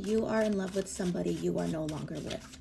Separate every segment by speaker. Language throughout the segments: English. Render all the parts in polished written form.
Speaker 1: You are in love with somebody you are no longer with.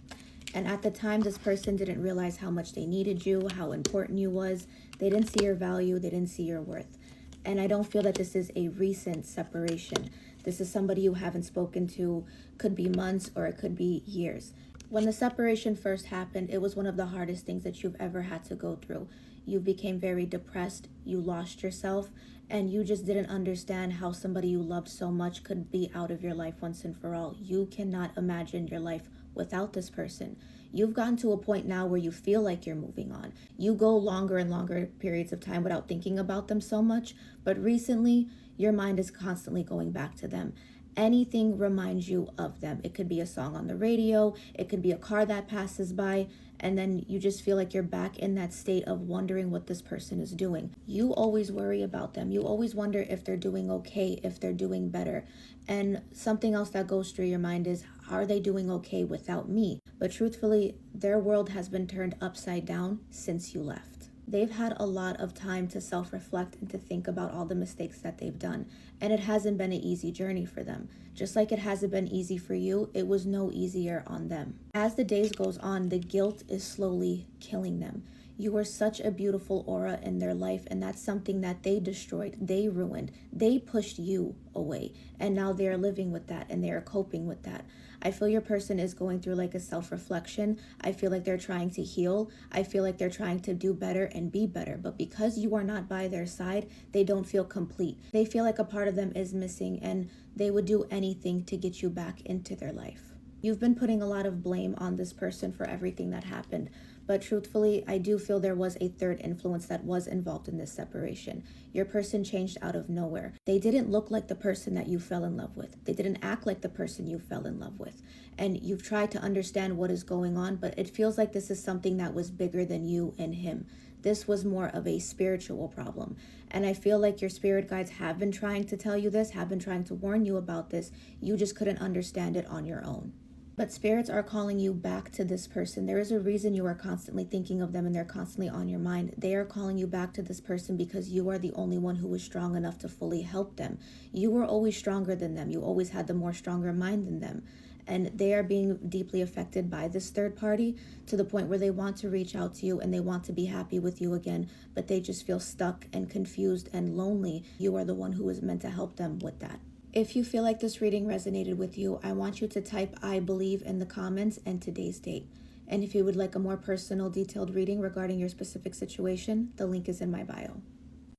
Speaker 1: And at the time, this person didn't realize how much they needed you, how important you was. They didn't see your value. They didn't see your worth. And I don't feel that this is a recent separation. This is somebody you haven't spoken to, could be months or it could be years. When the separation first happened, it was one of the hardest things that you've ever had to go through. You became very depressed, you lost yourself, and you just didn't understand how somebody you loved so much could be out of your life once and for all. You cannot imagine your life without this person. You've gotten to a point now where you feel like you're moving on. You go longer and longer periods of time without thinking about them so much, but recently your mind is constantly going back to them. Anything reminds you of them. It could be a song on the radio, it could be a car that passes by, and then you just feel like you're back in that state of wondering what this person is doing. You always worry about them. You always wonder if they're doing okay, if they're doing better. And something else that goes through your mind is, are they doing okay without me? But truthfully, their world has been turned upside down since you left. They've had a lot of time to self-reflect and to think about all the mistakes that they've done. And it hasn't been an easy journey for them. Just like it hasn't been easy for you, it was no easier on them. As the days goes on, the guilt is slowly killing them. You were such a beautiful aura in their life, and that's something that they destroyed, they ruined, they pushed you away, and now they are living with that and they are coping with that. I feel your person is going through like a self-reflection. I feel like they're trying to heal. I feel like they're trying to do better and be better, but because you are not by their side, they don't feel complete. They feel like a part of them is missing, and they would do anything to get you back into their life. You've been putting a lot of blame on this person for everything that happened, but truthfully, I do feel there was a third influence that was involved in this separation. Your person changed out of nowhere. They didn't look like the person that you fell in love with. They didn't act like the person you fell in love with. And you've tried to understand what is going on, but it feels like this is something that was bigger than you and him. This was more of a spiritual problem. And I feel like your spirit guides have been trying to tell you this, have been trying to warn you about this. You just couldn't understand it on your own. But spirits are calling you back to this person. There is a reason you are constantly thinking of them and they're constantly on your mind. They are calling you back to this person because you are the only one who was strong enough to fully help them. You were always stronger than them. You always had the more stronger mind than them. And they are being deeply affected by this third party to the point where they want to reach out to you and they want to be happy with you again, but they just feel stuck and confused and lonely. You are the one who is meant to help them with that. If you feel like this reading resonated with you, I want you to type "I believe" in the comments and today's date. And if you would like a more personal, detailed reading regarding your specific situation, the link is in my bio.